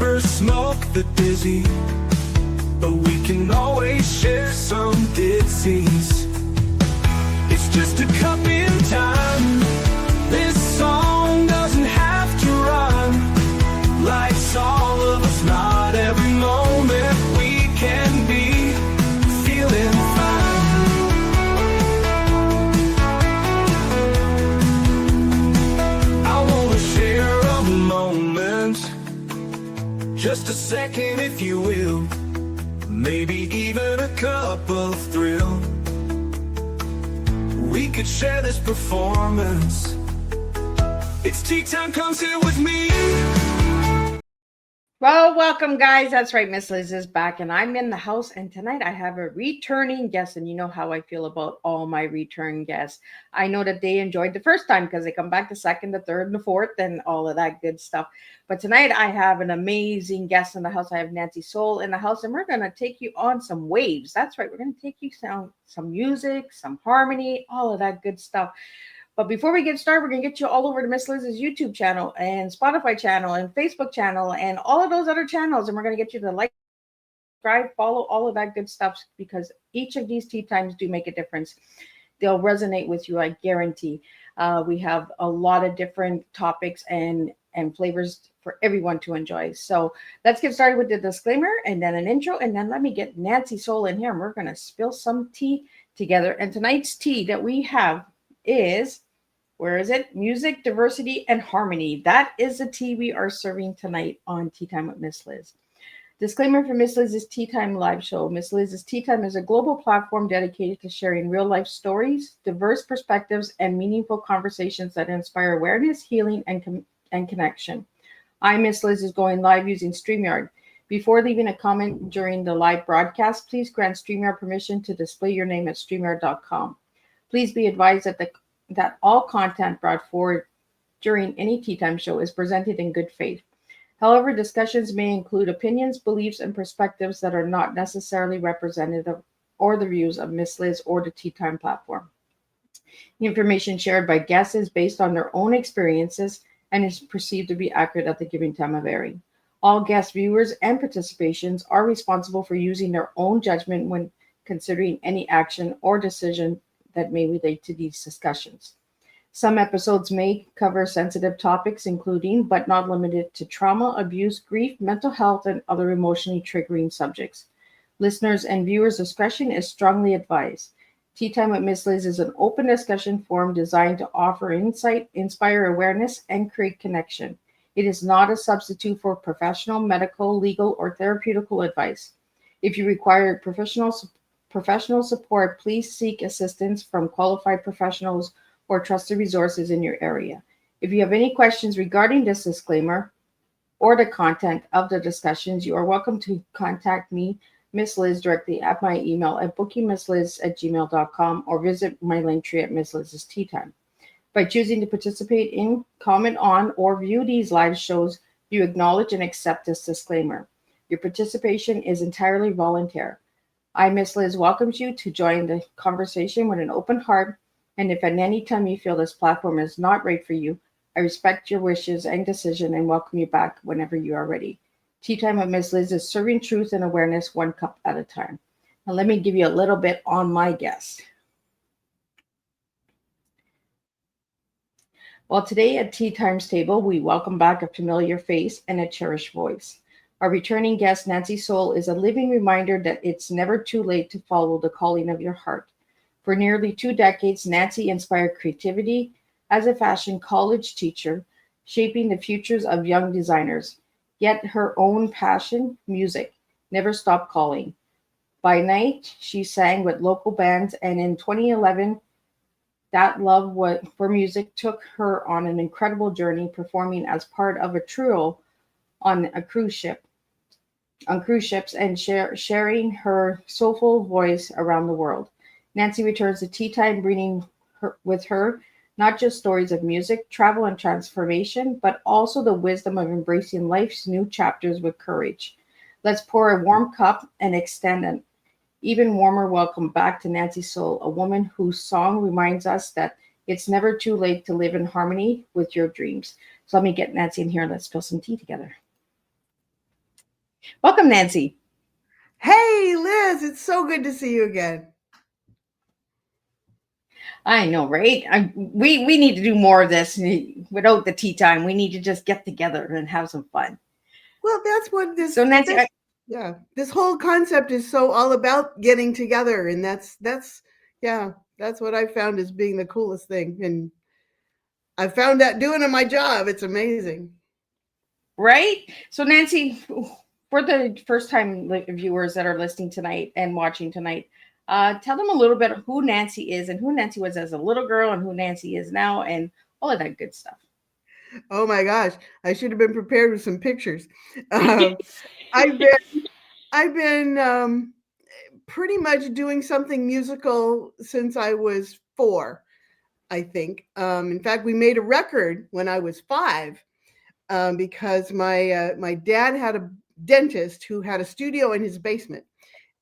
never smoke the dizzy, but we can always share some disease. It's just a cup in time. This song doesn't have to run. Life's all of us, not every moment we can be feeling fine. I wanna share a moment, just a second if you will, maybe even a cup of thrill. We could share this performance. It's tea time, come sit with me. Well, welcome, guys. That's right, Miss Liz is back, and I'm in the house. And tonight I have a returning guest, and you know how I feel about all my return guests. I know that they enjoyed the first time because they come back the second, the third, and the fourth, and all of that good stuff. But tonight I have an amazing guest in the house. I have Nancy Soul in the house, and we're going to take you on some waves. That's right. We're going to take you some music, some harmony, all of that good stuff. But before we get started, we're going to get you all over to Miss Liz's YouTube channel and Spotify channel and Facebook channel and all of those other channels. And we're going to get you to like, subscribe, follow, all of that good stuff, because each of these tea times do make a difference. They'll resonate with you, I guarantee. We have a lot of different topics and flavors for everyone to enjoy. So let's get started with the disclaimer and then an intro. And then let me get Nancy Soul in here and we're going to spill some tea together. And tonight's tea that we have is, where is it? Music, diversity, and harmony. That is the tea we are serving tonight on Tea Time with Miss Liz. Disclaimer for Miss Liz's Tea Time live show. Miss Liz's Tea Time is a global platform dedicated to sharing real life stories, diverse perspectives, and meaningful conversations that inspire awareness, healing, and connection. I, Miss Liz, is going live using StreamYard. Before leaving a comment during the live broadcast, please grant StreamYard permission to display your name at StreamYard.com. Please be advised that all content brought forward during any Tea Time show is presented in good faith. However, discussions may include opinions, beliefs, and perspectives that are not necessarily representative or the views of Miss Liz or the Tea Time platform. The information shared by guests is based on their own experiences and is perceived to be accurate at the given time of airing. All guest viewers and participations are responsible for using their own judgment when considering any action or decision that may relate to these discussions. Some episodes may cover sensitive topics, including, but not limited to, trauma, abuse, grief, mental health, and other emotionally triggering subjects. Listeners' and viewers' discretion is strongly advised. Tea Time with Miss Liz is an open discussion forum designed to offer insight, inspire awareness, and create connection. It is not a substitute for professional, medical, legal, or therapeutical advice. If you require professional support, please seek assistance from qualified professionals or trusted resources in your area. If you have any questions regarding this disclaimer or the content of the discussions, you are welcome to contact me, Miss Liz, directly at my email at bookingmissliz@gmail.com or visit my link tree at Miss Liz's Tea Time. By choosing to participate in, comment on, or view these live shows, you acknowledge and accept this disclaimer. Your participation is entirely voluntary. I, Miss Liz, welcomes you to join the conversation with an open heart, and if at any time you feel this platform is not right for you, I respect your wishes and decision and welcome you back whenever you are ready. Tea Time with Miss Liz is serving truth and awareness one cup at a time. Now let me give you a little bit on my guest. Well, today at Tea Time's table, we welcome back a familiar face and a cherished voice. Our returning guest, Nancy Soul, is a living reminder that it's never too late to follow the calling of your heart. For nearly 2 decades, Nancy inspired creativity as a fashion college teacher, shaping the futures of young designers. Yet her own passion, music, never stopped calling. By night, she sang with local bands, and in 2011, that love for music took her on an incredible journey, performing as part of a trio on cruise ships and sharing her soulful voice around the world. Nancy returns to Tea Time, bringing with her not just stories of music, travel, and transformation, but also the wisdom of embracing life's new chapters with courage. Let's pour a warm cup and extend an even warmer welcome back to Nancy Soul, a woman whose song reminds us that it's never too late to live in harmony with your dreams. So let me get Nancy in here and let's spill some tea together. Welcome, Nancy. Hey, Liz, it's so good to see you again. I know, right? We need to do more of this without the tea time. We need to just get together and have some fun. Well, that's what So, Nancy, yeah, this whole concept is so all about getting together, and yeah, that's what I found as being the coolest thing, and I found that doing in my job. It's amazing. right? So, Nancy, for the first time viewers that are listening tonight and watching tonight, tell them a little bit who Nancy is and who Nancy was as a little girl and who Nancy is now and all of that good stuff. Oh my gosh, I should have been prepared with some pictures. Um, I've been I've been pretty much doing something musical since I was 4. I think. In fact, we made a record when I was 5 because my dad had a dentist who had a studio in his basement,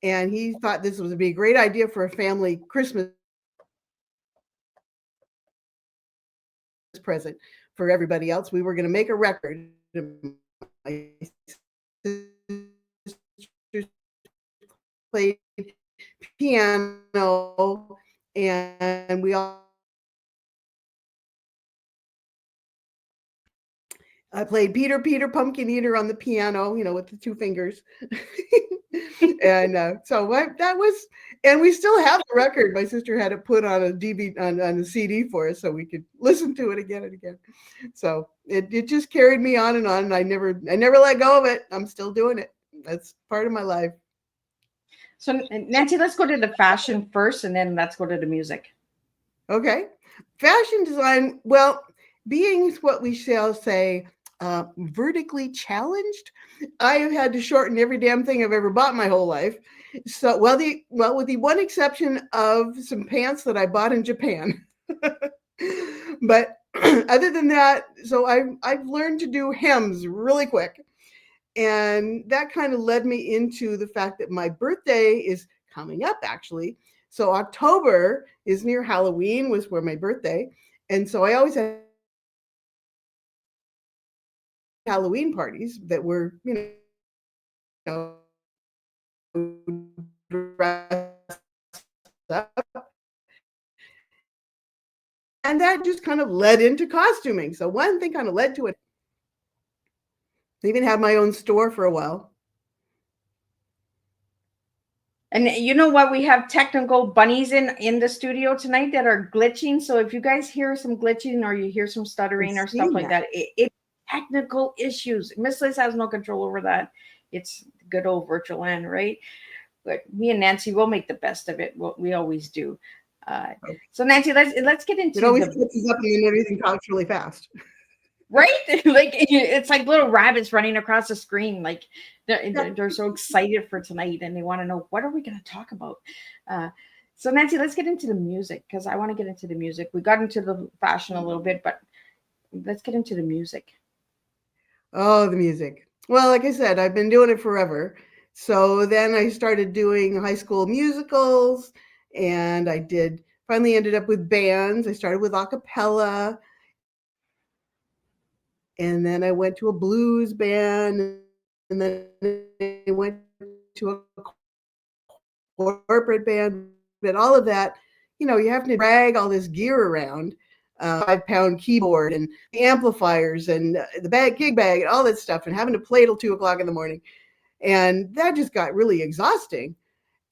and he thought this would be a great idea for a family Christmas present for everybody else. We were going to make a record. And my sister played piano, and we all I played Peter Pumpkin Eater on the piano, with the 2 fingers. And that was, and we still have the record. My sister had it put on a DVD on a CD for us, so we could listen to it again and again. So it just carried me on, and I never let go of it. I'm still doing it. That's part of my life. So, Nancy, let's go to the fashion first and then let's go to the music. Okay. Fashion design, well, being what we shall say, vertically challenged, I have had to shorten every damn thing I've ever bought my whole life. So, with the one exception of some pants that I bought in Japan. But other than that, so I've learned to do hems really quick. And that kind of led me into the fact that my birthday is coming up, actually. So October is near Halloween, was where my birthday. And so I always had Halloween parties that were, dress up. And that just kind of led into costuming. So one thing kind of led to it. I even had my own store for a while. And you know what? We have technical bunnies in the studio tonight that are glitching. So if you guys hear some glitching or you hear some I've stuttering or stuff seen like that. that, it's technical issues. Miss Liz has no control over that. It's good old virtual land, right? But me and Nancy will make the best of it. We always do. Uh, so Nancy, let's get It into always the catches up and then everything talks really fast. right. Like it's like little rabbits running across the screen. Like they're so excited for tonight and they want to know what are we going to talk about. Uh, so Nancy, let's get into the music because I want to get into the music. We got into the fashion a little bit, but let's get into the music. Oh, the music. Well, like I said, I've been doing it forever. So then I started doing high school musicals, and I did finally ended up with bands. I started with a cappella, and then I went to a blues band, and then I went to a corporate band. But all of that, you have to drag all this gear around, 5-pound keyboard and amplifiers and the gig bag and all that stuff, and having to play till 2 o'clock in the morning. And that just got really exhausting.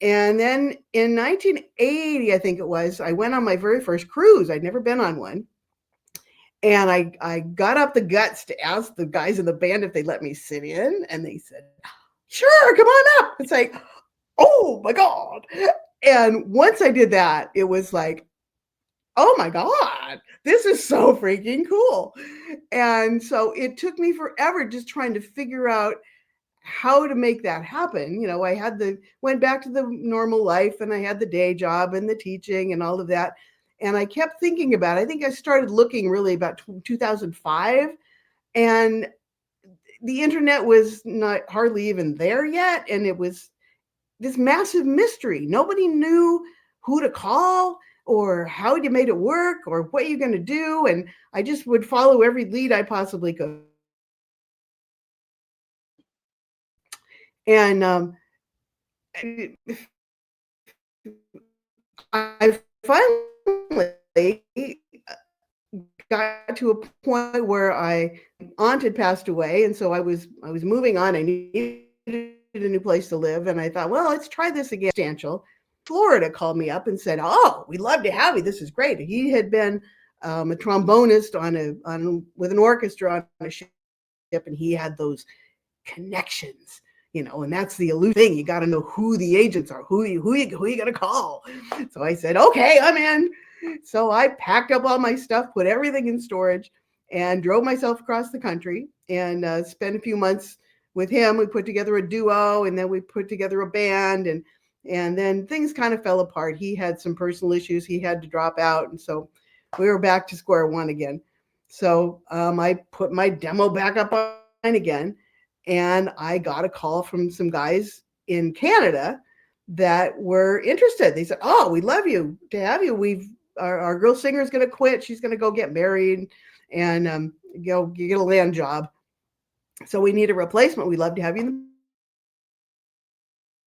And then in 1980, I think it was, I went on my very first cruise. I'd never been on one. And I got up the guts to ask the guys in the band if they'd let me sit in. And they said, sure, come on up. It's like, oh my God. And once I did that, it was like, oh my God, this is so freaking cool. And so it took me forever just trying to figure out how to make that happen. I went back to the normal life, and I had the day job and the teaching and all of that. And I kept thinking about it. I think I started looking really about 2005, and the internet was not hardly even there yet. And it was this massive mystery. Nobody knew who to call or how you made it work or what you're going to do. And I just would follow every lead I possibly could. And And I finally got to a point where my aunt had passed away, and so I was moving on. I needed a new place to live, and I thought, well, let's try this again. Substantial. Florida called me up and said, "Oh, we'd love to have you. This is great." He had been a trombonist with an orchestra on a ship, and he had those connections, and that's the elusive thing. You got to know who the agents are, who you gonna call. So I said, okay, I'm in. So I packed up all my stuff, put everything in storage, and drove myself across the country and spent a few months with him. We put together a duo, and then we put together a band, and then things kind of fell apart. He had some personal issues. He had to drop out, and so we were back to square one again. So I put my demo back up on again, and I got a call from some guys in Canada that were interested. They said, "Oh, we'd love you to have you. Our girl singer is going to quit. She's going to go get married, and you get a land job. So we need a replacement. We'd love to have you in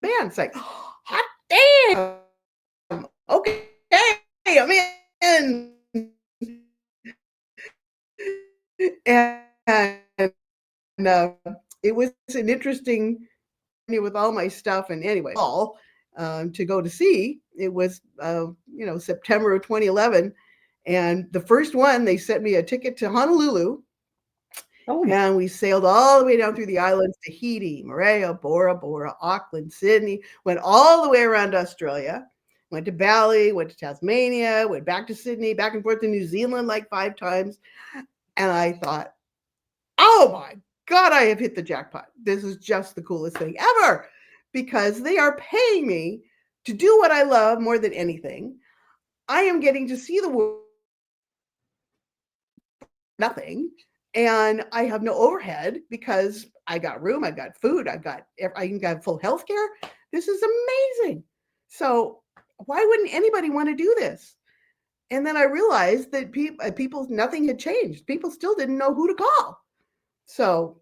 the band." It's like, hot damn. Okay, I'm in. And it was an interesting with all my stuff. And anyway, all to go to see. It was September of 2011, and the first one, they sent me a ticket to Honolulu. Oh, And we sailed all the way down through the islands, Tahiti, Moorea, Bora Bora, Auckland, Sydney, went all the way around Australia, went to Bali, went to Tasmania, went back to Sydney, back and forth to New Zealand like 5 times. And I thought, oh my God, I have hit the jackpot. This is just the coolest thing ever, because they are paying me to do what I love more than anything. I am getting to see the world, nothing. And I have no overhead because I got room, I got food, I got full health care. This is amazing. So why wouldn't anybody want to do this? And then I realized that people, nothing had changed. People still didn't know who to call. So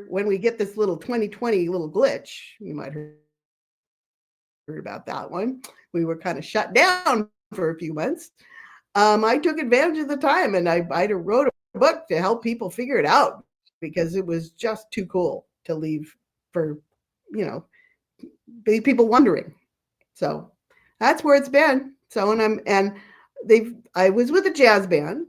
when we get this little 2020 little glitch, you might have heard about that one. We were kind of shut down for a few months. I took advantage of the time, and I wrote a book to help people figure it out, because it was just too cool to leave for, people wondering. So that's where it's been. So, I was with a jazz band,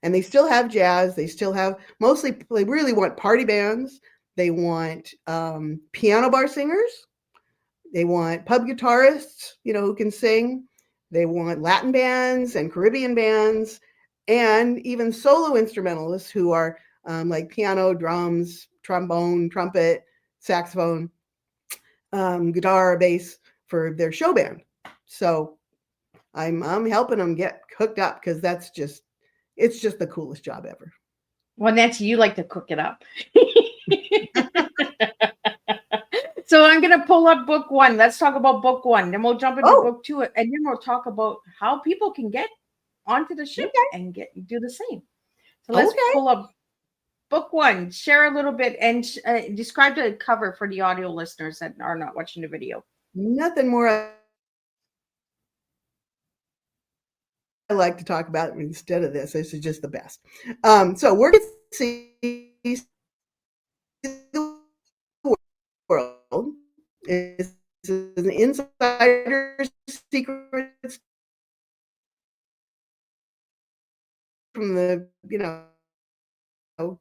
and they still have jazz. They still have they really want party bands. They want piano bar singers. They want pub guitarists, who can sing. They want Latin bands and Caribbean bands, and even solo instrumentalists who are like piano, drums, trombone, trumpet, saxophone, guitar, bass for their show band. So I'm helping them get hooked up, because it's just the coolest job ever. well, Nancy, you like to cook it up. So I'm going to pull up book 1. Let's talk about book 1. Then we'll jump into book 2, and then we'll talk about how people can get onto the ship and do the same. So let's pull up book 1. Share a little bit and describe the cover for the audio listeners that are not watching the video. Nothing more I like to talk about instead of this. This is just the best. So we're going to see the world. It's an insider secret from the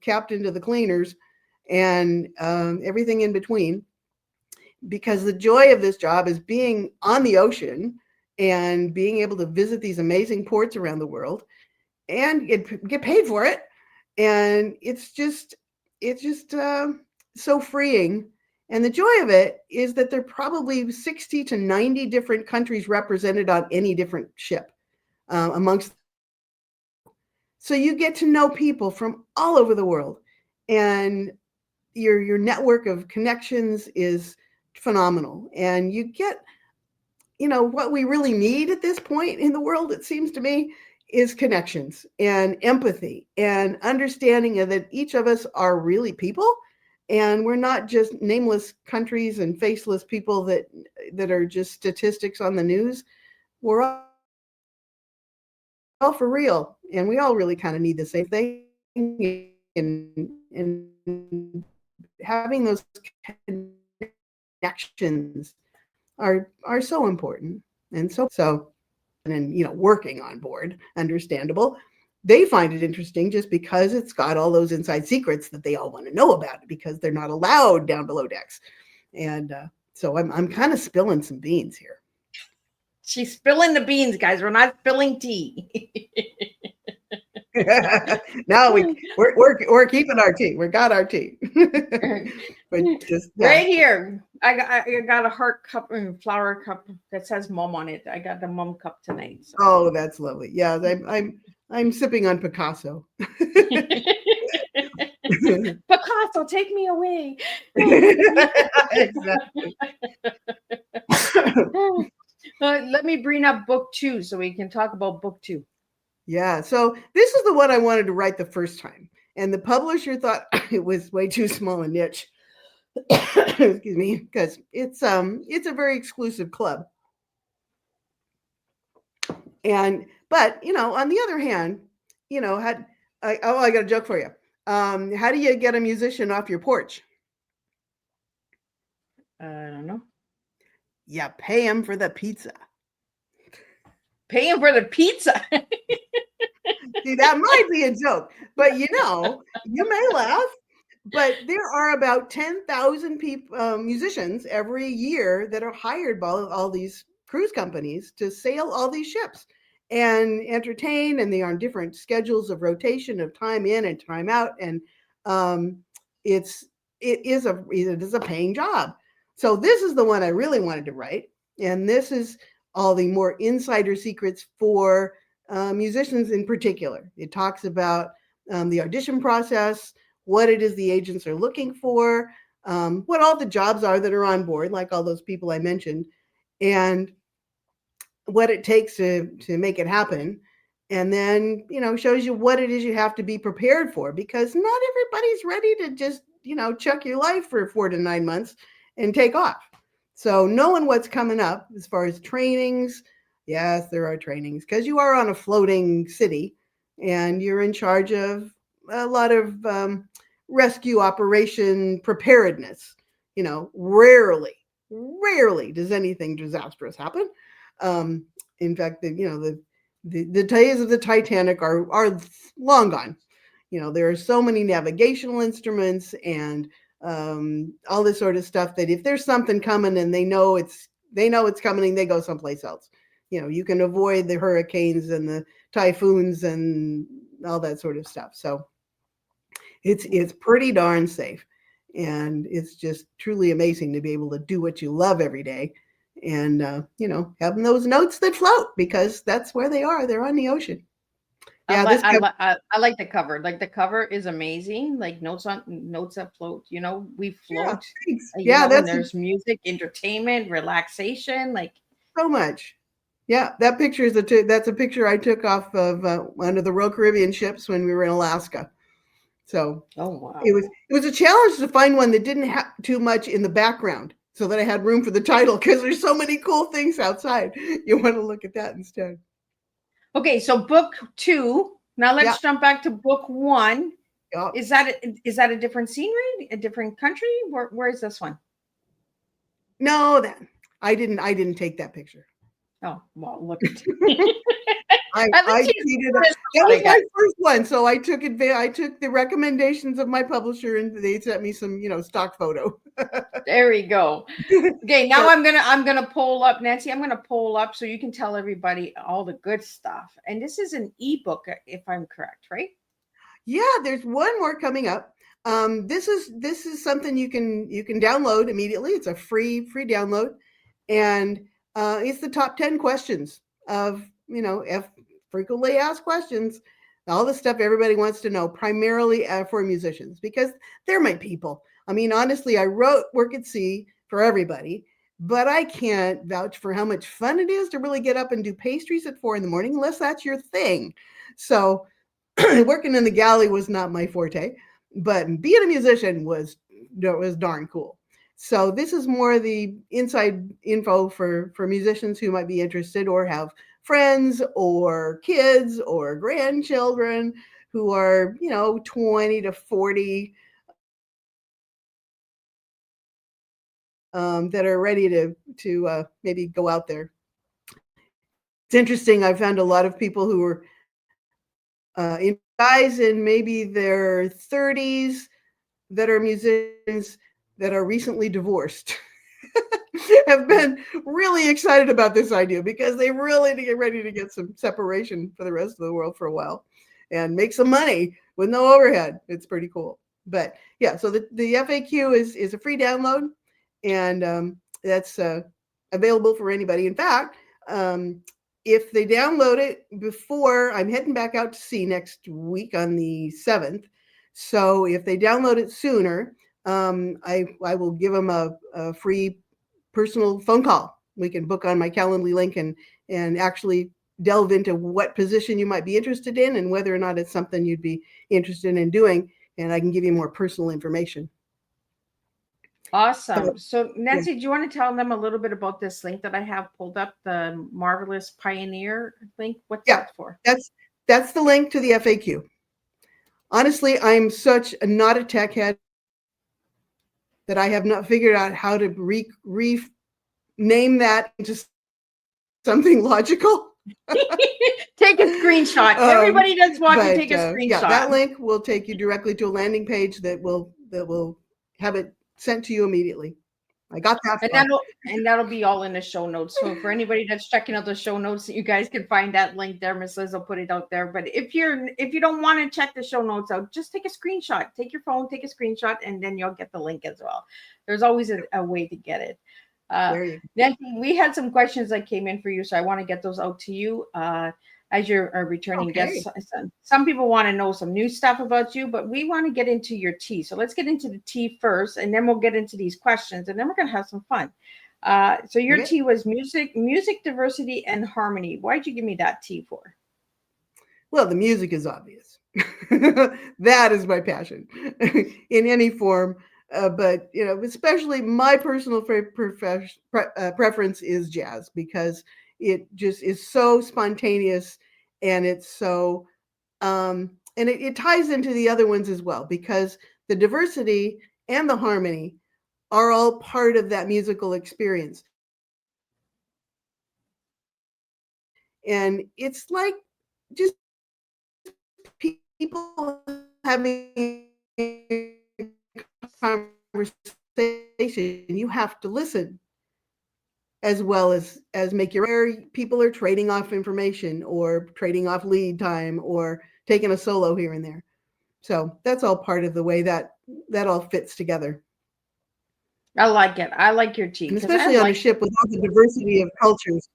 captain to the cleaners, and everything in between, because the joy of this job is being on the ocean and being able to visit these amazing ports around the world and get paid for it. And it's just so freeing. And the joy of it is that there are probably 60 to 90 different countries represented on any different ship amongst. So you get to know people from all over the world, and your network of connections is phenomenal. And you get, what we really need at this point in the world, it seems to me, is connections and empathy and understanding that each of us are really people, And we're not just nameless countries and faceless people that are just statistics on the news. We're all for real, and we all really kind of need the same thing. And having those connections are so important, and so and working on board, understandable. They find it interesting just because it's got all those inside secrets that they all want to know about because they're not allowed down below decks. And so I'm kind of spilling some beans here. She's spilling the beans, guys. We're not spilling tea. No, we're keeping our tea. We got our tea. But just right here, I got a heart cup and flower cup that says "Mom" on it. I got the mom cup tonight. So. Oh, that's lovely. Yeah, I'm sipping on Picasso. Picasso, take me away. Exactly. Let me bring up book 2 so we can talk about book 2. Yeah, so this is the one I wanted to write the first time, and the publisher thought it was way too small a niche. Excuse me, because it's a very exclusive club. But on the other hand, I got a joke for you. How do you get a musician off your porch? I don't know. You pay him for the pizza. Pay him for the pizza. See, that might be a joke, but you may laugh. But there are about 10,000 people, musicians every year that are hired by all these cruise companies to sail all these ships and entertain, and they are on different schedules of rotation of time in and time out, and it is a paying job. So this is the one I really wanted to write, and this is all the more insider secrets for musicians in particular. It talks about the audition process, what it is the agents are looking for, what all the jobs are that are on board, like all those people I mentioned, and what it takes to make it happen. And then, shows you what it is you have to be prepared for, because not everybody's ready to just, chuck your life for 4 to 9 months and take off. So knowing what's coming up as far as trainings, yes, there are trainings, because you are on a floating city and you're in charge of a lot of rescue operation preparedness. Rarely does anything disastrous happen. In fact, the days of the Titanic are long gone. There are so many navigational instruments and all this sort of stuff that if there's something coming and they know it's coming, they go someplace else. You can avoid the hurricanes and the typhoons and all that sort of stuff. So it's pretty darn safe, and it's just truly amazing to be able to do what you love every day, and having those notes that float, because that's where they are. They're on the ocean. Yeah, I like the cover. Like, the cover is amazing. Like, notes that float. We float. There's music, entertainment, relaxation. Like, so much. Yeah, that picture is that's a picture I took off of one of the Royal Caribbean ships when we were in Alaska. So wow. It was a challenge to find one that didn't have too much in the background, so that I had room for the title, because there's so many cool things outside. You want to look at that instead. Okay, so book 2. Now let's jump back to book 1. Yeah. Is that a different scenery, a different country? Where is this one? No, I didn't take that picture. Oh, well, look at I cheated. That was my first one, so I took the recommendations of my publisher, and they sent me some, stock photo. There we go. Okay, now I'm gonna pull up, Nancy. I'm gonna pull up so you can tell everybody all the good stuff. And this is an ebook, if I'm correct, right? Yeah, there's one more coming up. This is something you can download immediately. It's a free download, and it's the top 10 questions of frequently asked questions, all the stuff everybody wants to know, primarily for musicians, because they're my people. I mean, honestly, I wrote Work at Sea for everybody, but I can't vouch for how much fun it is to really get up and do pastries at 4 a.m, unless that's your thing. So working in the galley was not my forte, but being a musician was was darn cool. So this is more the inside info for musicians who might be interested or have friends or kids or grandchildren who are, 20 to 40, that are ready to maybe go out there. It's interesting. I found a lot of people who are guys in maybe their 30s that are musicians that are recently divorced. Have been really excited about this idea because they really need to get ready to get some separation for the rest of the world for a while and make some money with no overhead. It's pretty cool. But yeah, so the FAQ is a free download, and that's available for anybody. In fact, if they download it before, I'm heading back out to sea next week on the 7th. So if they download it sooner, I will give them a free personal phone call. We can book on my Calendly link and actually delve into what position you might be interested in and whether or not it's something you'd be interested in doing. And I can give you more personal information. Awesome. So, Yeah. Nancy, do you want to tell them a little bit about this link that I have pulled up, the Marvelous Pioneer link? What's that for? That's the link to the FAQ. Honestly, I'm such not a tech head that I have not figured out how to rename that into something logical. Take a screenshot. Everybody that's watching, take a screenshot. Yeah, that link will take you directly to a landing page that will have it sent to you immediately. I got that. And that'll be all in the show notes. So for anybody that's checking out the show notes, you guys can find that link there. Miss Liz will put it out there. But if you don't want to check the show notes out, just take a screenshot. Take your phone, take a screenshot, and then you'll get the link as well. There's always a way to get it. Nancy, we had some questions that came in for you, so I want to get those out to you as you're a returning guest. Some people want to know some new stuff about you, but we want to get into your tea. So let's get into the tea first, and then we'll get into these questions, and then we're going to have some fun. So your tea was music, diversity, and harmony. Why'd you give me that tea for? Well, the music is obvious. That is my passion in any form. But especially my personal preference is jazz because it just is so spontaneous, and it's so and it ties into the other ones as well because the diversity and the harmony are all part of that musical experience. And it's like just people having conversation. You have to listen as well as make your people are trading off information or trading off lead time or taking a solo here and there. So that's all part of the way that all fits together. I like it. I like your tea, and especially on a ship with all the diversity of cultures.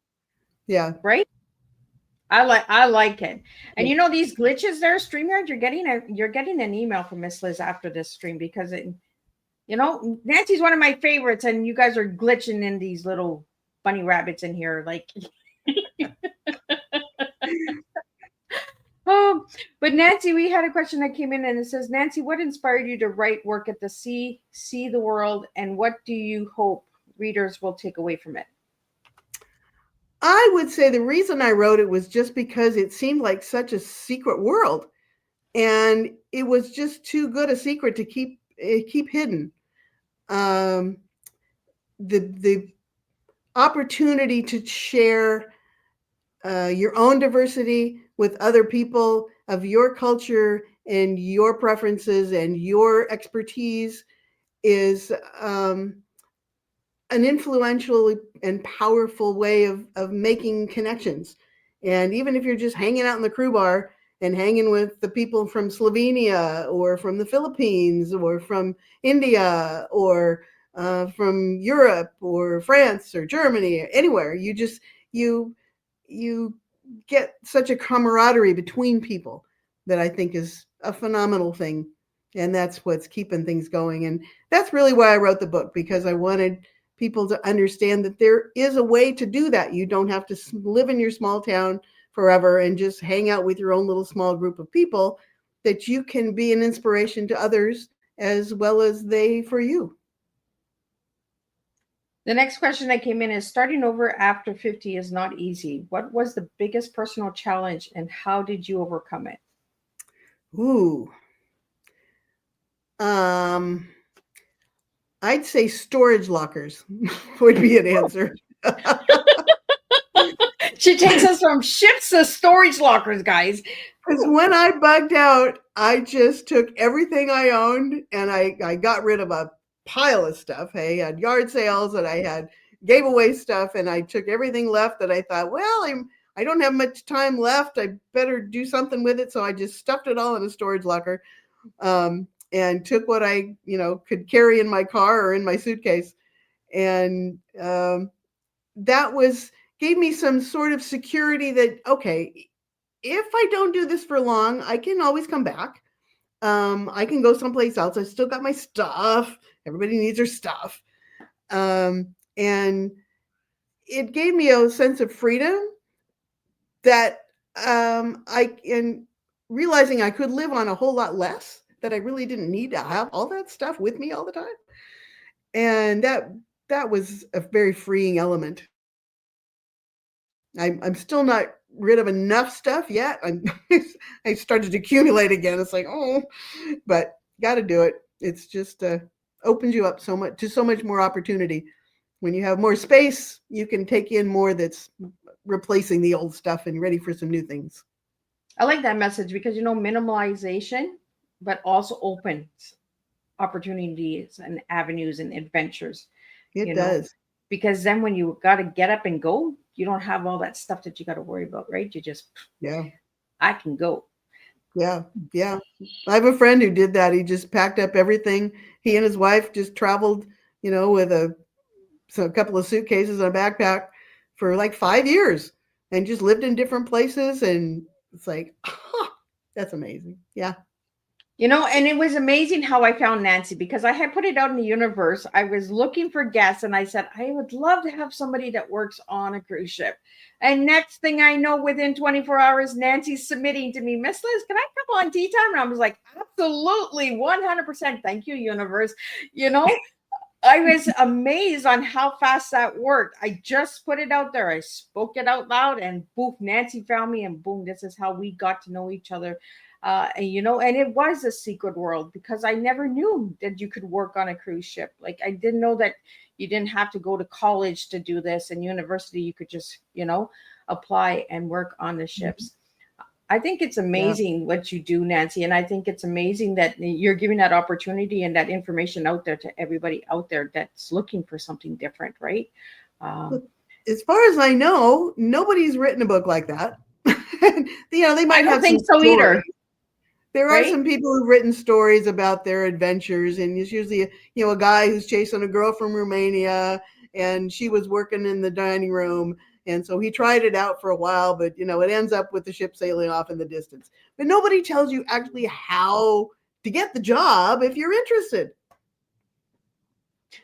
Yeah. Right. I like it. And these glitches there, StreamYard, you're getting an email from Miss Liz after this stream because Nancy's one of my favorites, and you guys are glitching in these little bunny rabbits in here, like. But Nancy, we had a question that came in, and it says, Nancy, what inspired you to write Work at the Sea, See the World, and what do you hope readers will take away from it? I would say the reason I wrote it was just because it seemed like such a secret world, and it was just too good a secret to keep hidden. The opportunity to share your own diversity with other people of your culture and your preferences and your expertise is an influential and powerful way of making connections. And even if you're just hanging out in the crew bar and hanging with the people from Slovenia or from the Philippines or from India or from Europe or France or Germany or anywhere, you get such a camaraderie between people that I think is a phenomenal thing. And that's what's keeping things going. And that's really why I wrote the book, because I wanted people to understand that there is a way to do that. You don't have to live in your small town forever and just hang out with your own little small group of people, that you can be an inspiration to others as well as they for you. The next question that came in is starting over after 50 is not easy. What was the biggest personal challenge and how did you overcome it? Ooh. Um, I'd say storage lockers would be an answer. She takes us from ships to storage lockers, guys. Because when I bugged out, I just took everything I owned and I got rid of a pile of stuff. Hey, I had yard sales and I had gave away stuff and I took everything left that I thought, well, I don't have much time left. I better do something with it. So I just stuffed it all in a storage locker, and took what I, could carry in my car or in my suitcase. And that gave me some sort of security that, okay, if I don't do this for long, I can always come back. I can go someplace else. I still got my stuff. Everybody needs their stuff. And it gave me a sense of freedom that in realizing I could live on a whole lot less, that I really didn't need to have all that stuff with me all the time. And that was a very freeing element. I'm still not rid of enough stuff yet. I started to accumulate again. It's like, but got to do it. It's just opens you up so much more opportunity. When you have more space, you can take in more that's replacing the old stuff and ready for some new things. I like that message because minimalization, but also opens opportunities and avenues and adventures. It does. Because then when you got to get up and go, you don't have all that stuff that you got to worry about, right? You just, I can go. Yeah. Yeah. I have a friend who did that. He just packed up everything. He and his wife just traveled, with a couple of suitcases and a backpack for like 5 years and just lived in different places. And it's like, that's amazing. Yeah. And it was amazing how I found Nancy because I had put it out in the universe. I was looking for guests and I said, I would love to have somebody that works on a cruise ship. And next thing I know, within 24 hours, Nancy's submitting to me, Miss Liz, can I come on Tea Time? And I was like, absolutely, 100%. Thank you, universe. I was amazed on how fast that worked. I just put it out there. I spoke it out loud and boom, Nancy found me and boom, this is how we got to know each other. And it was a secret world because I never knew that you could work on a cruise ship. Like I didn't know that you didn't have to go to college to do this and university. You could just, apply and work on the ships. I think it's amazing what you do, Nancy. And I think it's amazing that you're giving that opportunity and that information out there to everybody out there that's looking for something different, right? As far as I know, nobody's written a book like that. They might have think some so either. There are some people who've written stories about their adventures, and it's usually a guy who's chasing a girl from Romania, and she was working in the dining room, and so he tried it out for a while, but it ends up with the ship sailing off in the distance. But nobody tells you actually how to get the job if you're interested.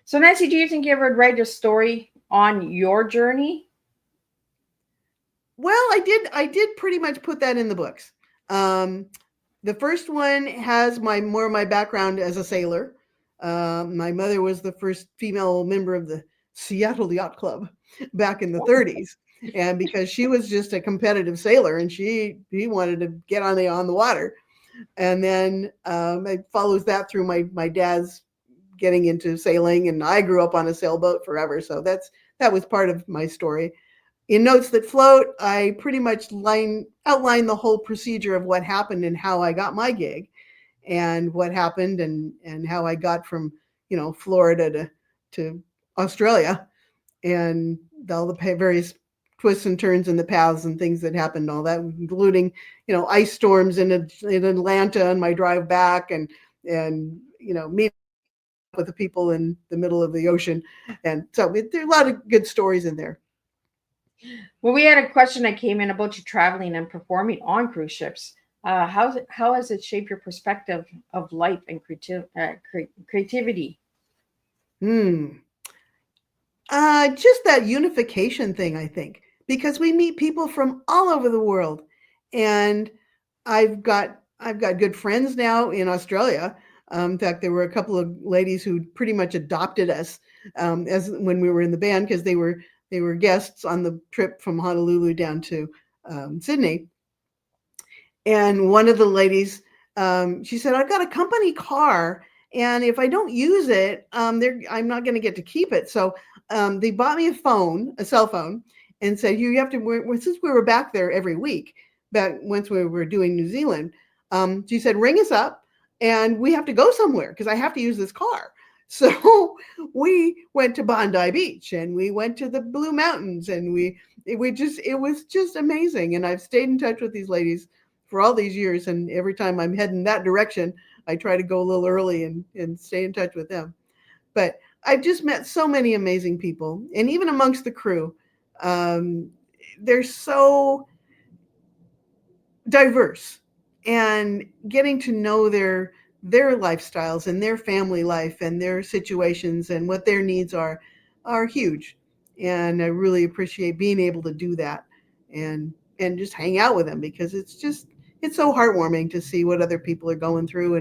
So Nancy, do you think you ever write a story on your journey? Well, I did pretty much put that in the books. The first one has more of my background as a sailor. My mother was the first female member of the Seattle Yacht Club back in the 30s. And because she was just a competitive sailor and she wanted to get on the water. And then it follows that through my dad's getting into sailing. And I grew up on a sailboat forever. So that was part of my story. In Notes That Float, I pretty much outline the whole procedure of what happened and how I got my gig and what happened and how I got from, Florida to Australia and all the various twists and turns in the paths and things that happened, all that, including, ice storms in Atlanta and my drive back and meeting with the people in the middle of the ocean. And so there are a lot of good stories in there. Well, we had a question that came in about you traveling and performing on cruise ships. How has it shaped your perspective of life and creativity? Just that unification thing, I think, because we meet people from all over the world, and I've got good friends now in Australia. In fact, there were a couple of ladies who pretty much adopted us as when we were in the band because they were guests on the trip from Honolulu down to Sydney. And one of the ladies, she said, "I've got a company car, and if I don't use it, I'm not going to get to keep it." So they bought me a cell phone, and said, "You have to." Since we were back there every week, back once we were doing New Zealand, she said, "Ring us up, and we have to go somewhere because I have to use this car." So we went to Bondi Beach, and we went to the Blue Mountains, and it was just amazing. And I've stayed in touch with these ladies for all these years. And every time I'm heading that direction, I try to go a little early and stay in touch with them. But I've just met so many amazing people. And even amongst the crew, um, they're so diverse, and getting to know their lifestyles and their family life and their situations and what their needs are huge. And I really appreciate being able to do that and just hang out with them because it's so heartwarming to see what other people are going through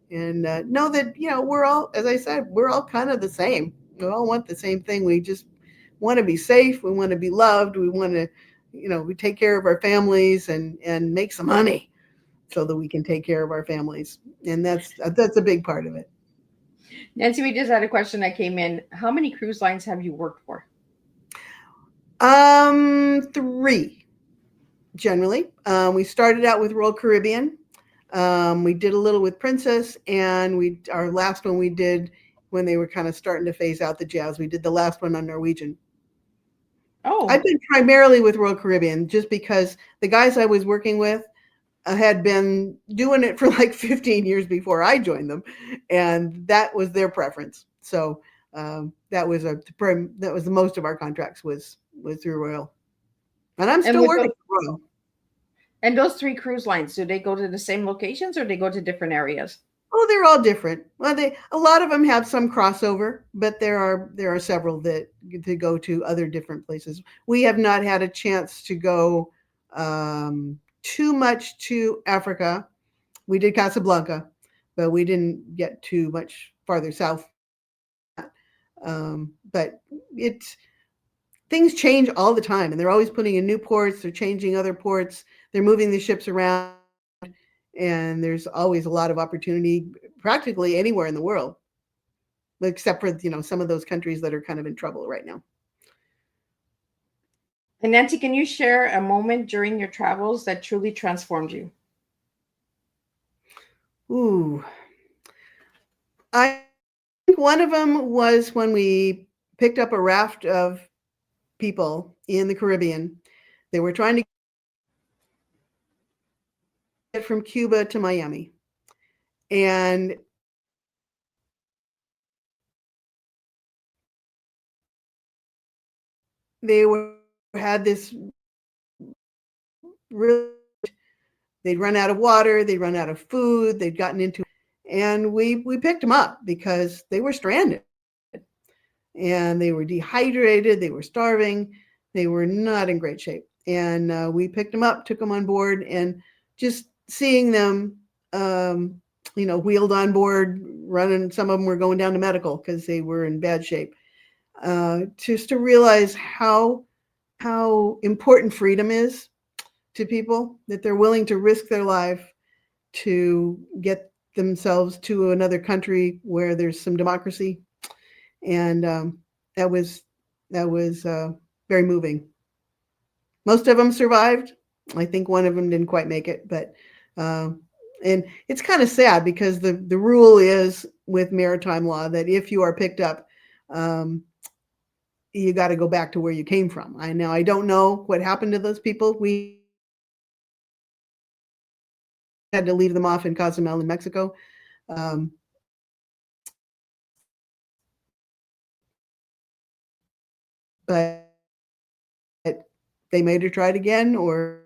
and know that we're all, as I said, we're all kind of the same. We all want the same thing. We just want to be safe. We want to be loved. We want to we take care of our families and make some money so that we can take care of our families. And that's a big part of it. Nancy, we just had a question that came in. How many cruise lines have you worked for? Three generally. We started out with Royal Caribbean. We did a little with Princess, and our last one we did when they were kind of starting to phase out the jazz. We did the last one on Norwegian. Oh, I've been primarily with Royal Caribbean just because the guys I was working with had been doing it for like 15 years before I joined them, and that was their preference. So that was the most of our contracts was through Royal, and I'm and still with working those, for Royal. and those three cruise lines, do they go to the same locations or they go to different areas? Oh, they're all different. Well, a lot of them have some crossover, but there are several that go to other different places. We have not had a chance to go too much to Africa. We did Casablanca, but we didn't get too much farther south than that. But it's things change all the time, and they're always putting in new ports. They're changing other ports. They're moving the ships around, and there's always a lot of opportunity practically anywhere in the world, except for some of those countries that are kind of in trouble right now. And Nancy, can you share a moment during your travels that truly transformed you? Ooh, I think one of them was when we picked up a raft of people in the Caribbean. They were trying to get from Cuba to Miami, and they had this really. They'd run out of water, they'd run out of food, they'd gotten into, and we picked them up because they were stranded, and they were dehydrated, they were starving, they were not in great shape. And we picked them up, took them on board, and just seeing them, wheeled on board, running. Some of them were going down to medical because they were in bad shape. Just to realize how important freedom is to people, that they're willing to risk their life to get themselves to another country where there's some democracy. And that was very moving. Most of them survived. I think one of them didn't quite make it, but and it's kind of sad because the rule is with maritime law that if you are picked up, you got to go back to where you came from. I don't know what happened to those people. We had to leave them off in Cozumel in Mexico. Um, but they may have tried again, or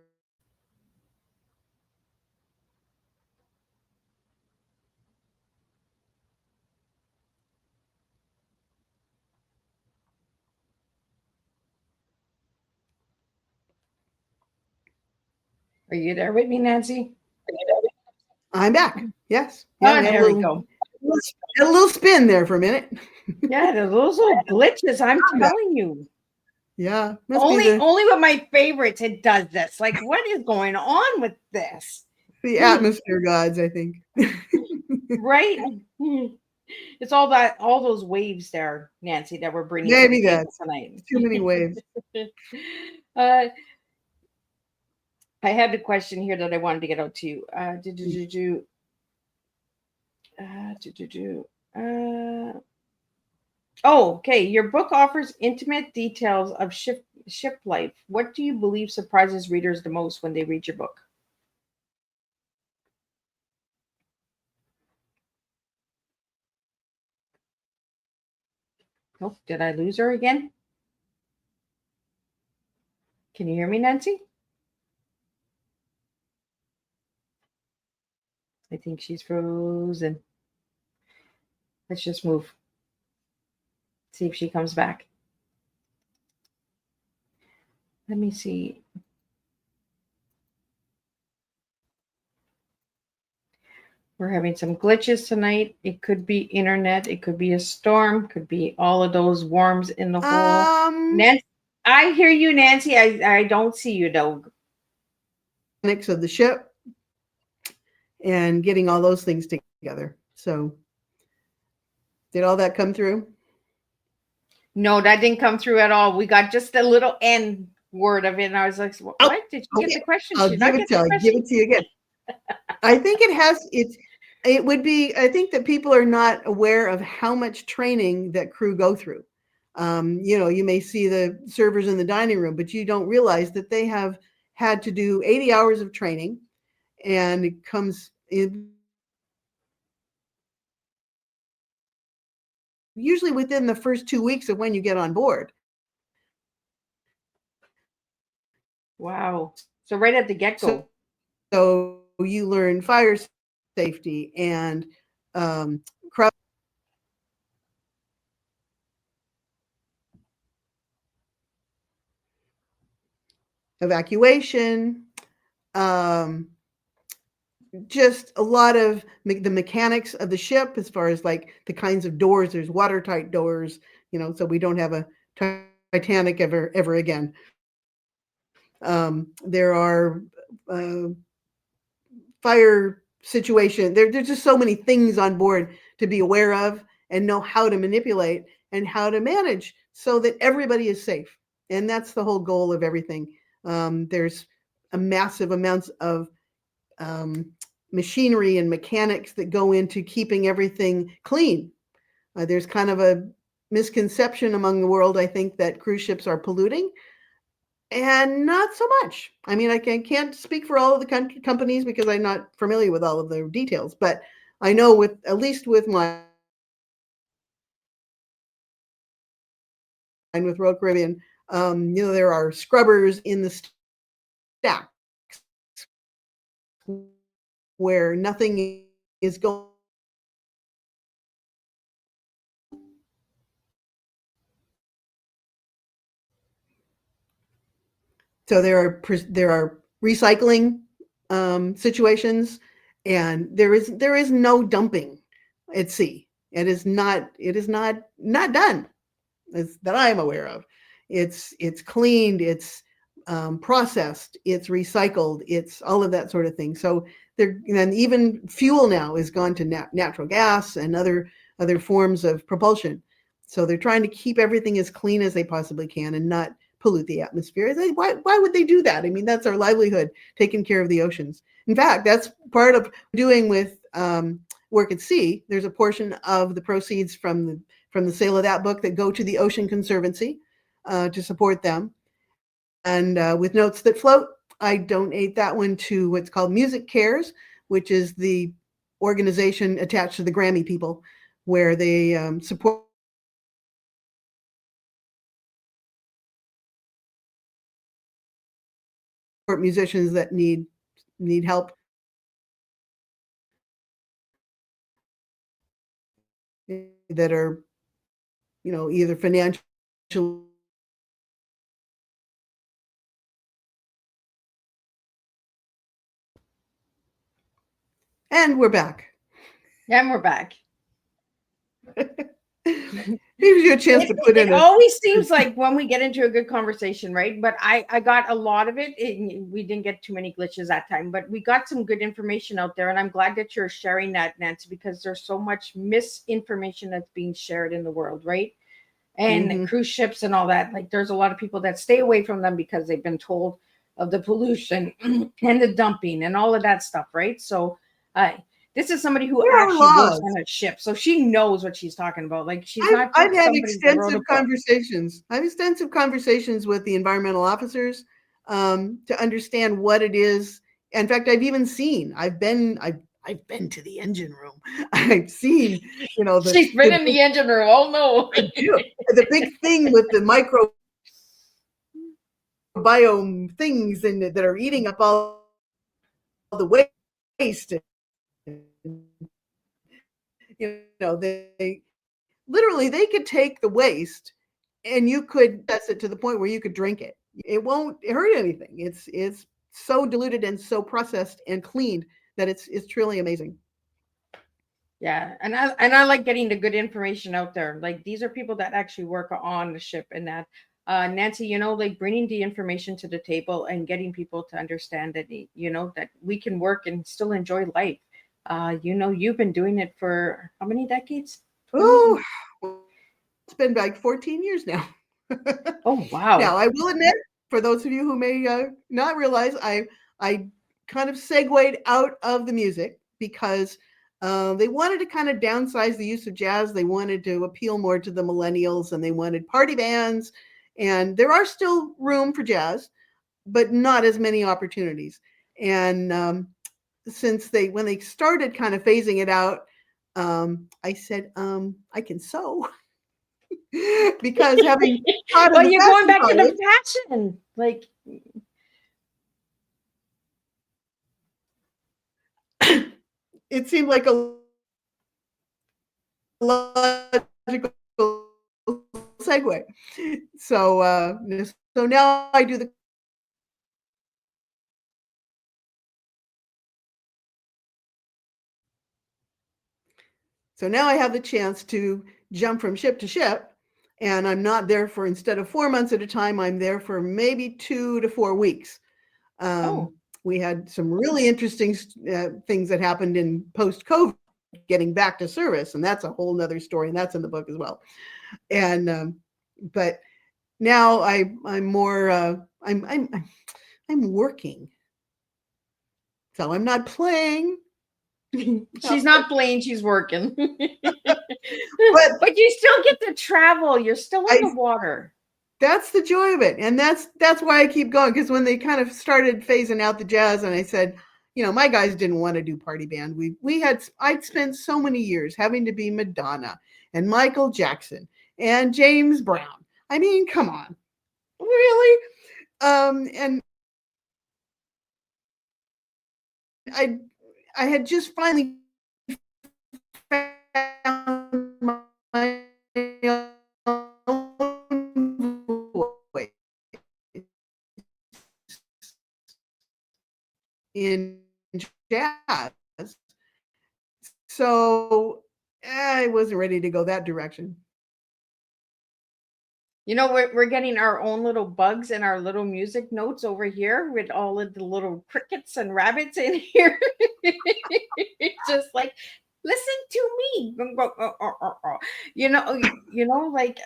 Are you there with me, Nancy? I'm back. Yes. Yeah, Oh, we had a there we little go. A little spin there for a minute. Yeah, those little glitches, I'm telling you. Yeah, must be Only with my favorites it does this. Like, what is going on with this? the atmosphere gods, I think. Right? It's all those waves there, Nancy, that we're bringing to Maybe the table that's tonight. too many waves. uh, I had a question here that I wanted to get out to you. Do, do, do. Oh, okay. Your book offers intimate details of ship life. What do you believe surprises readers the most when they read your book? Oh, did I lose her again? Can you hear me, Nancy? I think she's frozen. Let's just move. See if she comes back. Let me see. We're having some glitches tonight. It could be internet. It could be a storm. Could be all of those worms in the hole. Nancy, I hear you, Nancy. I don't see you though. Mechanics of the ship and getting all those things together. So, did all that come through? No, that didn't come through at all. We got just a little N word of it, and I was like, "What? Did you get the question? I'll give it to you again. I think it has. It would be. I think that people are not aware of how much training that crew go through. You may see the servers in the dining room, but you don't realize that they have had to do 80 hours of training, and it comes in usually within the first 2 weeks of when you get on board. Wow. So right at the get-go. So you learn fire safety and crowd evacuation, just a lot of the mechanics of the ship as far as like the kinds of doors. There's watertight doors, so we don't have a Titanic ever again. There are fire situation. There's just so many things on board to be aware of and know how to manipulate and how to manage so that everybody is safe. And that's the whole goal of everything. There's a massive amounts of machinery and mechanics that go into keeping everything clean. There's kind of a misconception among the world, I think, that cruise ships are polluting. And not so much. I mean, I can't speak for all of the companies because I'm not familiar with all of the details, but I know at least with mine, with Royal Caribbean, there are scrubbers in the stack where nothing is going. So there are recycling situations, and there is no dumping at sea. It is not done that I am aware of. It's cleaned, it's processed, it's recycled, it's all of that sort of thing. So and even fuel now has gone to natural gas and other forms of propulsion. So they're trying to keep everything as clean as they possibly can and not pollute the atmosphere. Why would they do that? I mean, that's our livelihood, taking care of the oceans. In fact, that's part of doing with work at sea. There's a portion of the proceeds from the sale of that book that go to the Ocean Conservancy to support them. And with Notes That Float, I donate that one to what's called Music Cares, which is the organization attached to the Grammy people, where they support musicians that need help, that are either financial. And we're back. And we're back. Gives you a chance to put It in a. always seems like when we get into a good conversation, right? But I got a lot of it. We didn't get too many glitches that time, but we got some good information out there. And I'm glad that you're sharing that, Nancy, because there's so much misinformation that's being shared in the world, right? And Mhm. cruise ships and all that. Like there's a lot of people that stay away from them because they've been told of the pollution and the dumping and all of that stuff, right? So this is somebody who There are actually works laws. on a ship. So she knows what she's talking about. Like she's I've not I've just had somebody that wrote extensive a book. conversations. I have extensive conversations with the environmental officers to understand what it is. In fact, I've even seen. I've been to the engine room. I've seen, She's been the in big, the engine room. Oh no. I do the big thing with the microbiome things that are eating up all the waste. They literally they could take the waste and you could test it to the point where you could drink it. It won't hurt anything. It's so diluted and so processed and cleaned that it's truly amazing. Yeah, and I like getting the good information out there. Like these are people that actually work on the ship and that. Nancy, like bringing the information to the table and getting people to understand that that we can work and still enjoy life. You've been doing it for how many decades? 20? Oh, it's been like 14 years now. Oh Now, wow. I will admit, for those of you who may not realize, I kind of segued out of the music because they wanted to kind of downsize the use of jazz. They wanted to appeal more to the millennials, and they wanted party bands. And there are still room for jazz, but not as many opportunities. And when they started kind of phasing it out, I said, I can sew because having taught in Well, the you're going fashion back to college, the fashion. Like, it seemed like a logical segue. So now I do the so now I have the chance to jump from ship to ship, and I'm not there for instead of 4 months at a time. I'm there for maybe 2 to 4 weeks. Um, oh, we had some really interesting things that happened in post COVID, getting back to service, and that's a whole nother story, and that's in the book as well. And but now I'm more I'm working, so I'm not playing. she's not playing, she's working. But But you still get to travel. You're still in I the water. that's the joy of it, and that's why I keep going. Because when they kind of started phasing out the jazz, and I said, my guys didn't want to do party band. I'd spent so many years having to be Madonna and Michael Jackson and James Brown. I mean, come on, really? And I I had just finally found my own voice in jazz. So I wasn't ready to go that direction. We're getting our own little bugs and our little music notes over here with all of the little crickets and rabbits in here. Just like, listen to me. Like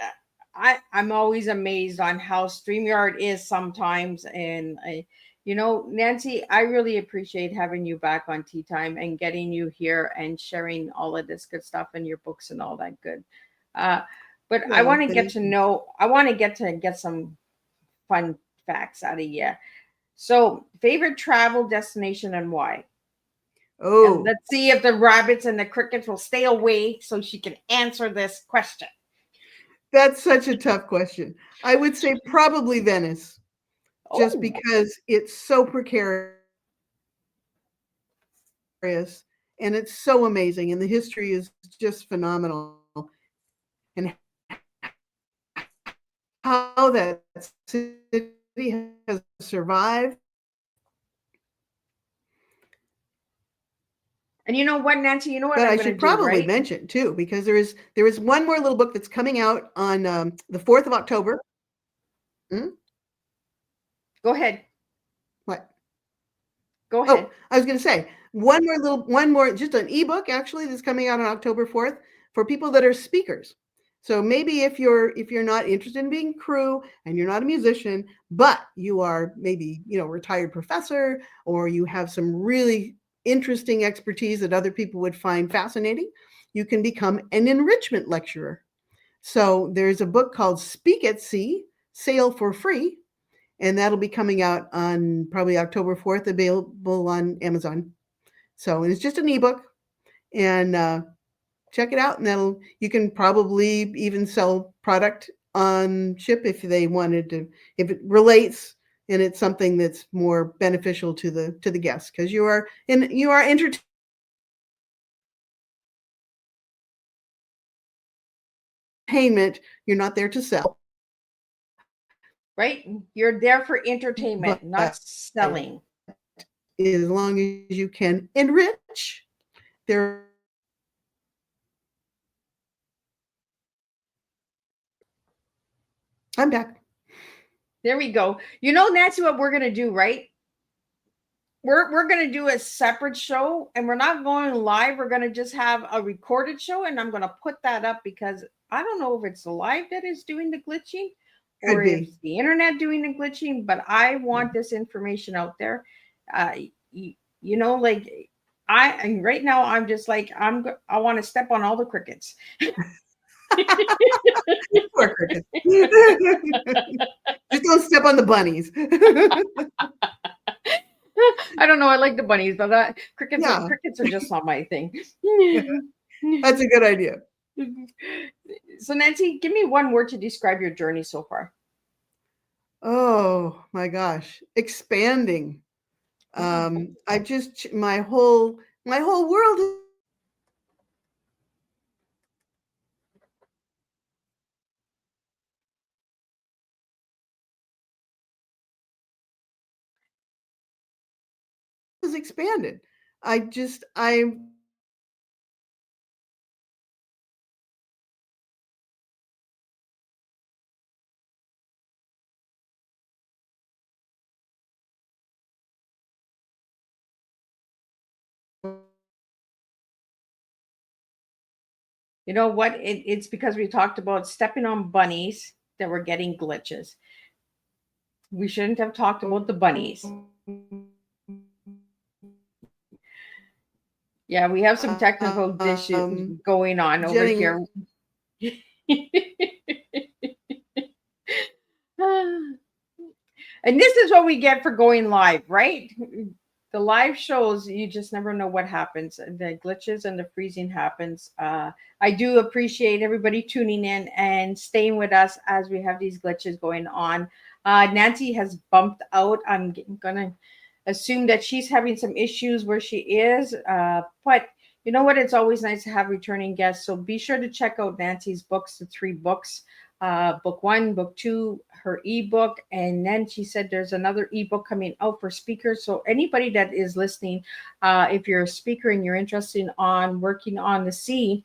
I'm always amazed on how StreamYard is sometimes. And Nancy, I really appreciate having you back on Tea Time and getting you here and sharing all of this good stuff and your books and all that good. Uh, but I Well, want to get thank to you. know, I want to get some fun facts out of you. So, favorite travel destination and why? And Oh, let's see if the rabbits and the crickets will stay away so she can answer this question. that's such a tough question. I would say probably Venice, just Oh, because it's so precarious and it's so amazing, and the history is just phenomenal. And how that city has survived And you know what, Nancy? You know what But I'm I going to should do, probably right? mention too, because there is one more little book that's coming out on the 4th of October. Hmm? Go ahead. What? Go Oh, ahead. I was going to say one more, just an ebook actually that's coming out on October 4th for people that are speakers. So maybe if you're not interested in being crew and you're not a musician, but you are maybe, retired professor, or you have some really interesting expertise that other people would find fascinating, you can become an enrichment lecturer. So there's a book called Speak at Sea, Sail for Free, and that'll be coming out on probably October 4th, available on Amazon. So, and it's just an ebook, and check it out, and you can probably even sell product on ship if they wanted to, if it relates and it's something that's more beneficial to the guests, because you are entertainment. You're not there to sell, Right? You're there for entertainment, but not selling. as long as you can enrich their. I'm back. There we go. You know, Nancy, what we're going to do, right? We're going to do a separate show, and we're not going live. We're going to just have a recorded show, and I'm going to put that up because I don't know if it's the live that is doing the glitching Could or if be. it's the internet doing the glitching, but I want this information out there. Uh, you know, like and right now I'm just like I want to step on all the crickets. Poor crickets. Just don't step on the bunnies. I don't know. I like the bunnies, but Yeah, crickets are just not my thing. that's a good idea. So, Nancy, give me one word to describe your journey so far. Oh my gosh, expanding. I just my whole world has expanded. I You know what? It's because we talked about stepping on bunnies that were getting glitches. We shouldn't have talked about the bunnies. Yeah, we have some technical issues going on over getting here. And this is what we get for going live, right? The live shows, you just never know what happens. The glitches and the freezing happens. I do appreciate everybody tuning in and staying with us as we have these glitches going on. Nancy has bumped out. I'm gonna assume that she's having some issues where she is. But you know what? It's always nice to have returning guests. So be sure to check out Nancy's books, the 3 books. Book 1, book 2, her ebook, and then she said there's another ebook coming out for speakers. So anybody that is listening, if you're a speaker and you're interested on working on the sea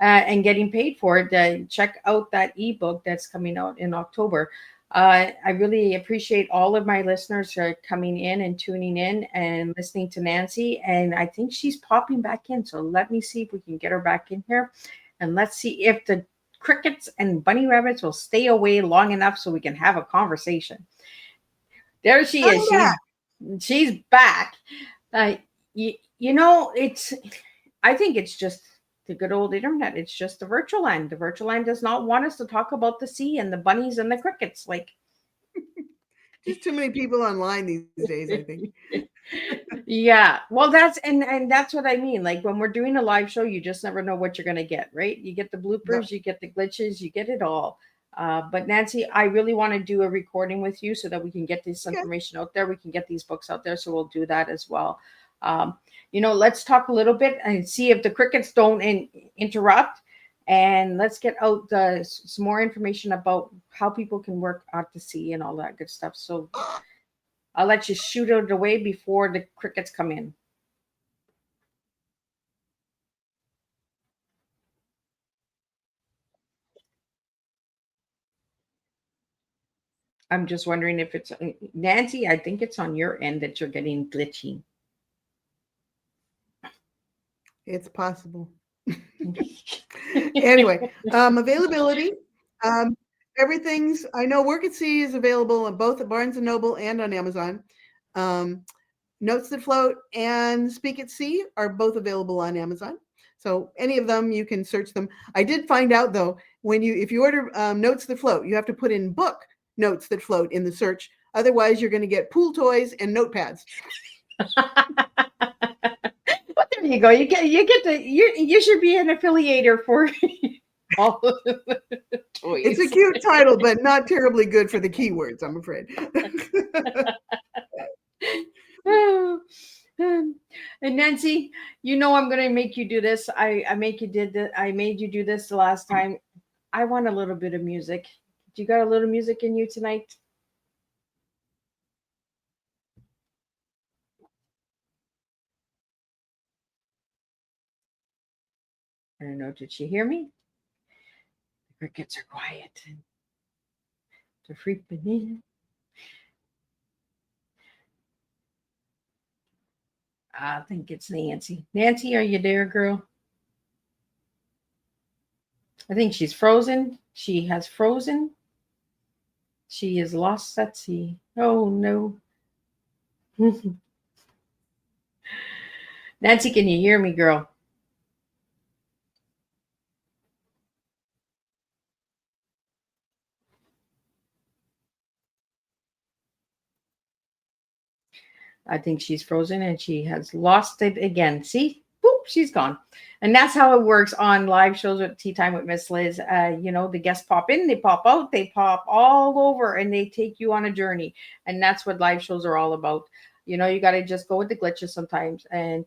and getting paid for it, check out that ebook that's coming out in October. I really appreciate all of my listeners who are coming in and tuning in and listening to Nancy. And I think she's popping back in. So let me see if we can get her back in here. And let's see if the crickets and bunny rabbits will stay away long enough so we can have a conversation. There she is. She's back. Uh, you know, I think it's just the good old internet. It's just the virtual land. The virtual land does not want us to talk about the sea and the bunnies and the crickets. Like, just too many people online these days, I think. yeah, well, that's what I mean. Like when we're doing a live show, you just never know what you're going to get, right? You get the bloopers, Yep. you get the glitches, you get it all. But Nancy, I really want to do a recording with you so that we can get this Okay. information out there. We can get these books out there, so we'll do that as well. Let's talk a little bit and see if the crickets don't interrupt, and let's get out some more information about how people can work out to sea and all that good stuff. So I'll let you shoot it away before the crickets come in. I'm just wondering if it's Nancy. I think it's on your end that you're getting glitchy. It's possible. Anyway, availability. Um, everything's, I know Work at Sea is available on both at Barnes & Noble and on Amazon. Notes That Float and Speak at Sea are both available on Amazon. So any of them, you can search them. I did find out though, if you order Notes That Float, you have to put in book Notes That Float in the search. Otherwise, you're going to get pool toys and notepads. Well, there you go. You should be an affiliator for all of the toys. It's a cute title, but not terribly good for the keywords, I'm afraid. And Nancy, you know I'm gonna make you do this. I made you do this the last time. I want a little bit of music. Do you got a little music in you tonight? I don't know. Did she hear me? The crickets are quiet. They're freaking in. I think it's Nancy. Nancy, are you there, girl? I think she's frozen. She has frozen. She is lost at sea. Oh no. Nancy, can you hear me, girl? I think she's frozen and she has lost it again. See? Boop, she's gone. And that's how it works on live shows with Tea Time with Miss Liz. The guests pop in, they pop out, they pop all over, and they take you on a journey. And that's what live shows are all about. You got to just go with the glitches sometimes. And,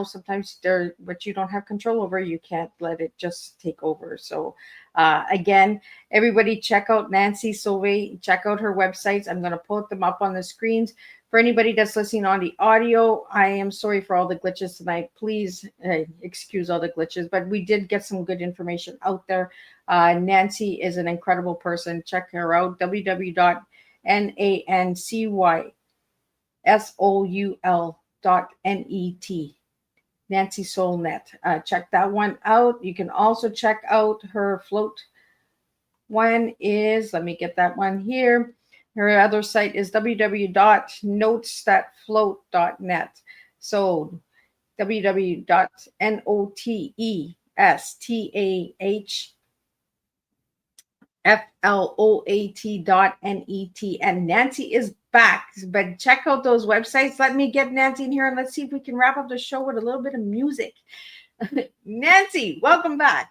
sometimes they're what you don't have control over. You can't let it just take over. So, again, everybody check out Nancy Soulé. Check out her websites. I'm going to put them up on the screens. For anybody that's listening on the audio, I am sorry for all the glitches tonight. Please excuse all the glitches, but we did get some good information out there. Nancy is an incredible person. Check her out, www.nancysoul.net. Nancy Soulnet. Check that one out. You can also check out her float one is, let me get that one here. Her other site is www.notesthatfloat.net. So www.notesthatfloat.net. And Nancy is back. But check out those websites. Let me get Nancy in here and let's see if we can wrap up the show with a little bit of music. Nancy, welcome back.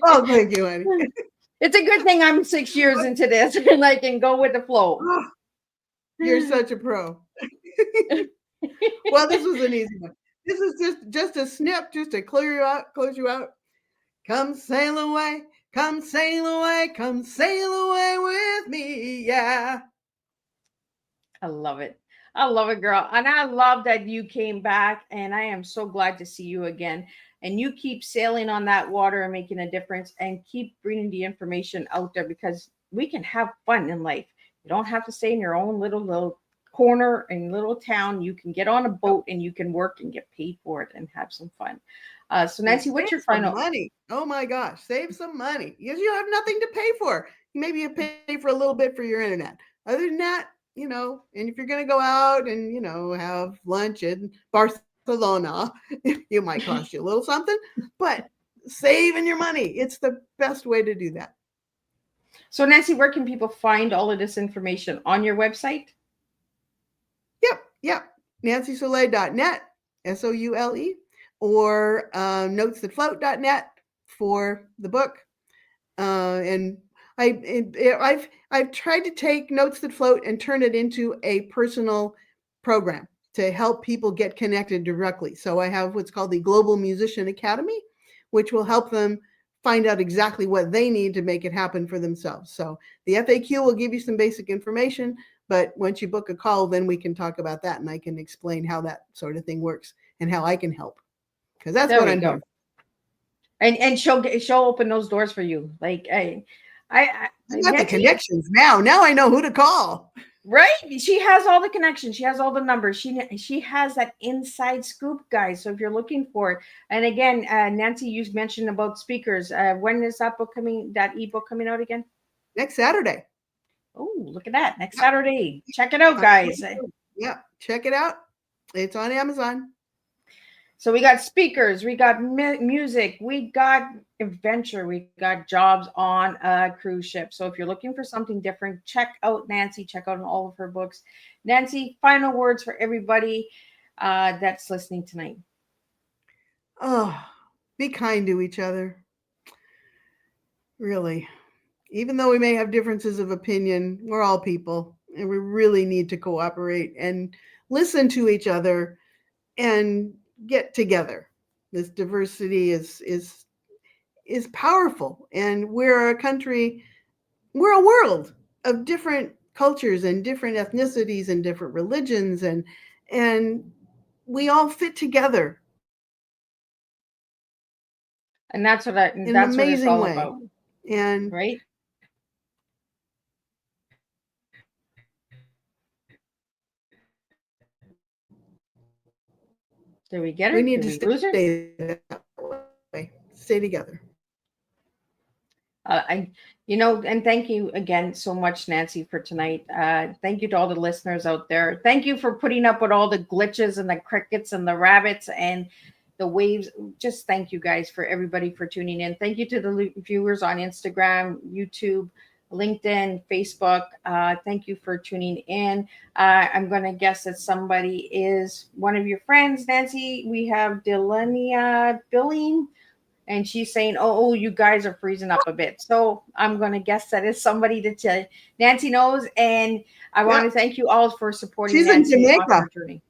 Oh, thank you, Annie. It's a good thing I'm 6 years into this and I can go with the flow. Oh, you're such a pro. Well, this was an easy one. This is just a snip, just to close you out. Come sail away, come sail away, come sail away with me, yeah. I love it. I love it, girl. And I love that you came back, and I am so glad to see you again. And you keep sailing on that water and making a difference and keep bringing the information out there because we can have fun in life. You don't have to stay in your own little corner and little town. You can get on a boat and you can work and get paid for it and have some fun. So Nancy, what's your final money? Oh my gosh, save some money. You have nothing to pay for. Maybe you pay for a little bit for your internet. Other than that, and if you're going to go out and, have lunch in Barcelona, it might cost you a little something, but saving your money, it's the best way to do that. So Nancy, where can people find all of this information? On your website? Yep. NancySoulé.net, SOULE, or notesthatfloat.net for the book. And I've tried to take Notes That Float and turn it into a personal program to help people get connected directly. So I have what's called the Global Musician Academy, which will help them find out exactly what they need to make it happen for themselves. So the FAQ will give you some basic information, but once you book a call, then we can talk about that and I can explain how that sort of thing works and how I can help. Because that's what I'm doing. And she'll open those doors for you. Like I got the Nancy, connections now. Now I know who to call. right? She has all the connections. She has all the numbers. She has that inside scoop, guys. So if you're looking for it, and again, Nancy, you mentioned about speakers. When is that book coming? That ebook coming out again? Next Saturday. Oh, look at that! Next Yep. Saturday. Check it out, guys. Yeah, check it out. It's on Amazon. So we got speakers, we got music, we got adventure, we got jobs on a cruise ship. So if you're looking for something different, check out Nancy, check out all of her books. Nancy, final words for everybody that's listening tonight. Oh, be kind to each other. Really. Even though we may have differences of opinion, we're all people and we really need to cooperate and listen to each other and get together. This diversity is powerful, and we're a country, we're a world of different cultures and different ethnicities and different religions, and we all fit together And that's in an that's what it's amazing all way. about, And right? Did we get we her? need Did to we lose her? stay that way, stay together. I, and thank you again so much, Nancy, for tonight. Thank you to all the listeners out there. Thank you for putting up with all the glitches and the crickets and the rabbits and the waves. Just thank you guys for everybody for tuning in. Thank you to the viewers on Instagram, YouTube, LinkedIn, Facebook. Thank you for tuning in. I'm going to guess that somebody is one of your friends, Nancy. We have Delania Billing. And she's saying, oh, you guys are freezing up a bit. So I'm going to guess that is somebody that Nancy knows. And I want Yep. to thank you all for supporting She's in Nancy on Jamaica. her journey.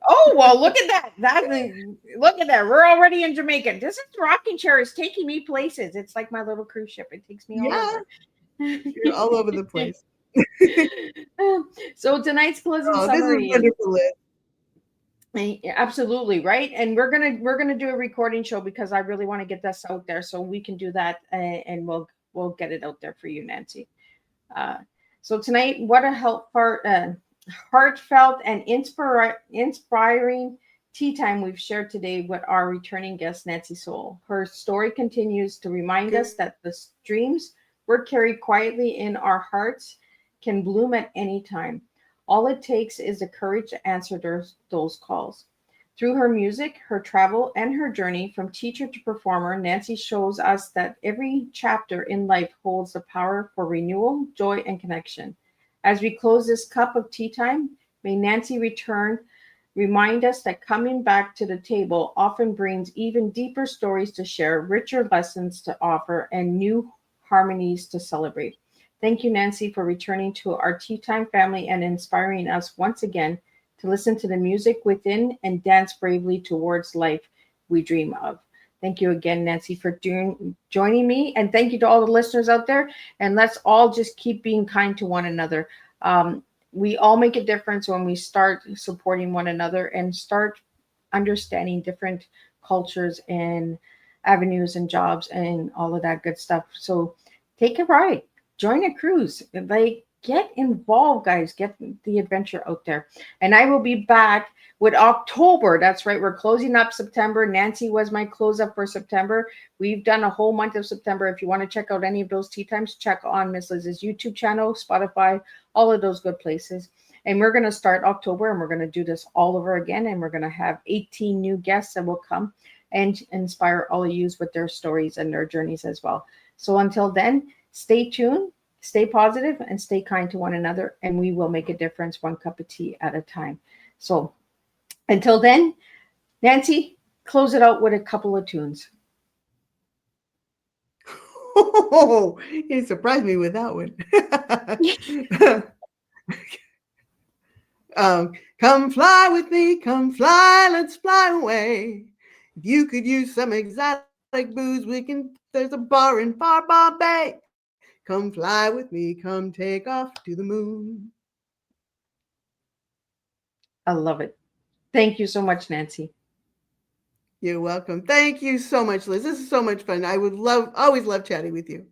Oh, well, look at that. Look at that. We're already in Jamaica. This is rocking chair is taking me places. It's like my little cruise ship. It takes me all Yeah, over. you're all over the place. So tonight's closing Oh, this is summary is wonderful, Liz. absolutely right, and we're gonna do a recording show because I really want to get this out there, so we can do that, and we'll get it out there for you, Nancy. Uh, so tonight, what a heartfelt and inspiring tea time we've shared today with our returning guest, Nancy Soul. Her story continues to remind us that the dreams we're carried quietly in our hearts can bloom at any time. All it takes is the courage to answer those calls. Through her music, her travel, and her journey from teacher to performer, Nancy shows us that every chapter in life holds the power for renewal, joy, and connection. As we close this cup of tea time, may Nancy return remind us that coming back to the table often brings even deeper stories to share, richer lessons to offer, and new harmonies to celebrate. Thank you, Nancy, for returning to our Tea Time family and inspiring us once again to listen to the music within and dance bravely towards life we dream of. Thank you again, Nancy, for joining me. And thank you to all the listeners out there. And let's all just keep being kind to one another. We all make a difference when we start supporting one another and start understanding different cultures and avenues and jobs and all of that good stuff. So take a ride, join a cruise, like get involved, guys, get the adventure out there. And I will be back with October. That's right, we're closing up September. Nancy was my close up for September. We've done a whole month of September. If you want to check out any of those tea times, check on Miss Liz's YouTube channel, Spotify, all of those good places. And we're going to start October, and we're going to do this all over again, and we're going to have 18 new guests that will come and inspire all of you with their stories and their journeys as well. So until then, stay tuned, stay positive, and stay kind to one another, and we will make a difference one cup of tea at a time. So until then, Nancy, close it out with a couple of tunes. Oh, you surprised me with that one. Come fly with me, come fly, let's fly away. If you could use some exotic booze, there's a bar in Far Bay. Come fly with me, come take off to the moon. I love it. Thank you so much, Nancy. You're welcome. Thank you so much, Liz. This is so much fun. I would always love chatting with you.